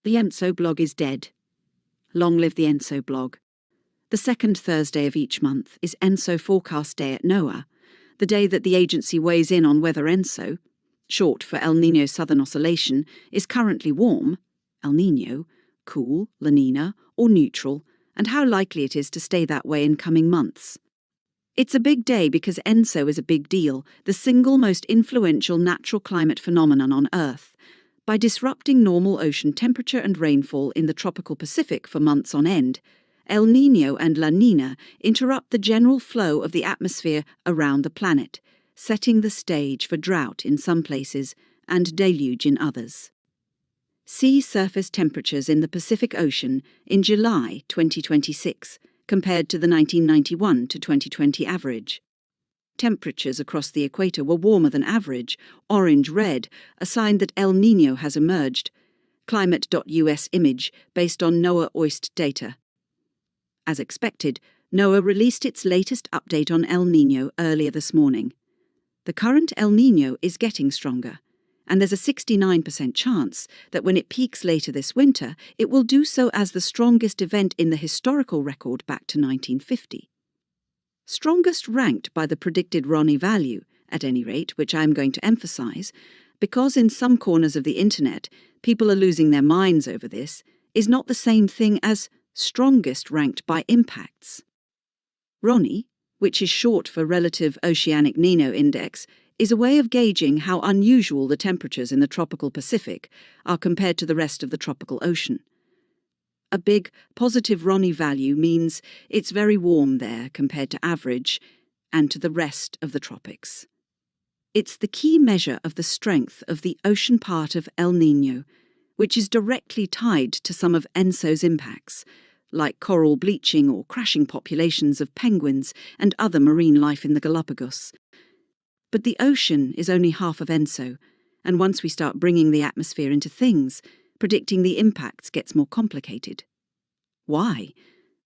The ENSO blog is dead. Long live the ENSO blog. The second Thursday of each month is ENSO Forecast Day at NOAA, the day that the agency weighs in on whether ENSO, short for El Niño Southern Oscillation, is currently warm, El Niño, cool, La Nina, or neutral, and how likely it is to stay that way in coming months. It's a big day because ENSO is a big deal, the single most influential natural climate phenomenon on Earth. By disrupting normal ocean temperature and rainfall in the tropical Pacific for months on end, El Niño and La Nina interrupt the general flow of the atmosphere around the planet, setting the stage for drought in some places and deluge in others. Sea surface temperatures in the Pacific Ocean in July 2026 compared to the 1991 to 2020 average. Temperatures across the equator were warmer than average, orange-red, a sign that El Niño has emerged. CLIMATE.US image based on NOAA OIST data. As expected, NOAA released its latest update on El Niño earlier this morning. The current El Niño is getting stronger, and there's a 69% chance that when it peaks later this winter, it will do so as the strongest event in the historical record back to 1950. Strongest ranked by the predicted Ronnie value, at any rate, which I'm going to emphasize, because in some corners of the internet people are losing their minds over this, is not the same thing as strongest ranked by impacts. Ronnie, which is short for Relative Oceanic Nino Index, is a way of gauging how unusual the temperatures in the tropical Pacific are compared to the rest of the tropical ocean. A big, positive Ronnie value means it's very warm there compared to average and to the rest of the tropics. It's the key measure of the strength of the ocean part of El Niño, which is directly tied to some of ENSO's impacts, like coral bleaching or crashing populations of penguins and other marine life in the Galapagos. But the ocean is only half of ENSO, and once we start bringing the atmosphere into things, predicting the impacts gets more complicated. Why?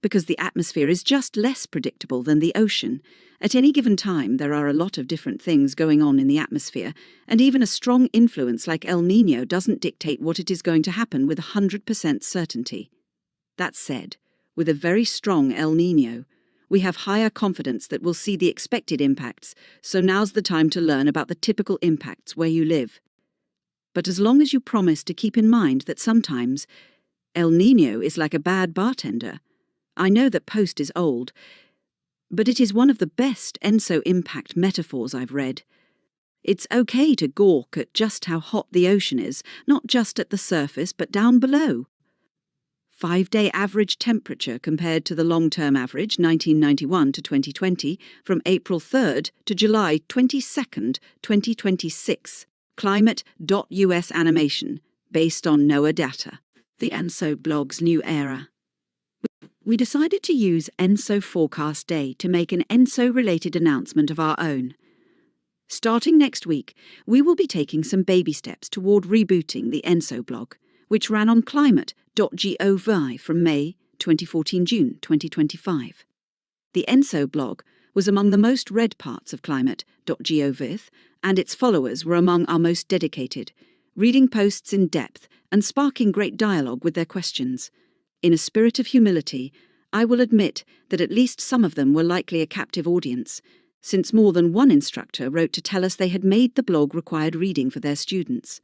Because the atmosphere is just less predictable than the ocean. At any given time, there are a lot of different things going on in the atmosphere, and even a strong influence like El Niño doesn't dictate what it is going to happen with 100% certainty. That said, with a very strong El Niño, we have higher confidence that we'll see the expected impacts, so now's the time to learn about the typical impacts where you live. But as long as you promise to keep in mind that sometimes El Niño is like a bad bartender. I know that post is old, but it is one of the best ENSO impact metaphors I've read. It's okay to gawk at just how hot the ocean is, not just at the surface but down below. 5-day average temperature compared to the long-term average 1991 to 2020 from April 3rd to July 22nd, 2026. CLIMATE.US animation based on NOAA data. The ENSO blog's new era. We decided to use ENSO Forecast Day to make an ENSO-related announcement of our own. Starting next week, we will be taking some baby steps toward rebooting the ENSO blog, which ran on CLIMATE.GOVE from May 2014-June 2025. The ENSO blog was among the most read parts of CLIMATE.GOVE, and its followers were among our most dedicated, reading posts in depth and sparking great dialogue with their questions. In a spirit of humility, I will admit that at least some of them were likely a captive audience, since more than one instructor wrote to tell us they had made the blog required reading for their students.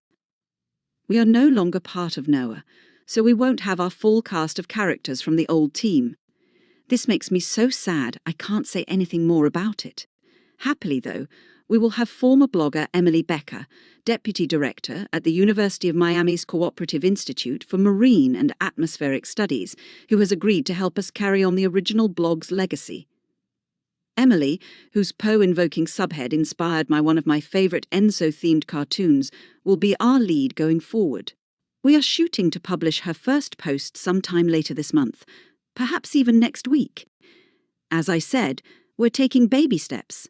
We are no longer part of NOAA, so we won't have our full cast of characters from the old team. This makes me so sad I can't say anything more about it. Happily, though, we will have former blogger Emily Becker, Deputy Director at the University of Miami's Cooperative Institute for Marine and Atmospheric Studies, who has agreed to help us carry on the original blog's legacy. Emily, whose Poe-invoking subhead inspired one of my favourite ENSO-themed cartoons, will be our lead going forward. We are shooting to publish her first post sometime later this month, perhaps even next week. As I said, we're taking baby steps.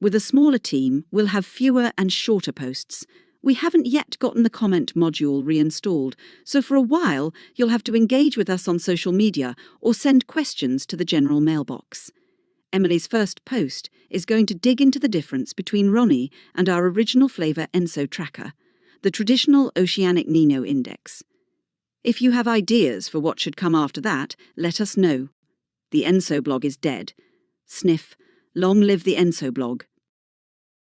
With a smaller team, we'll have fewer and shorter posts. We haven't yet gotten the comment module reinstalled, so for a while you'll have to engage with us on social media or send questions to the general mailbox. Emily's first post is going to dig into the difference between Ronnie and our original flavour ENSO tracker, the traditional Oceanic Nino Index. If you have ideas for what should come after that, let us know. The ENSO blog is dead. Sniff, long live the ENSO blog.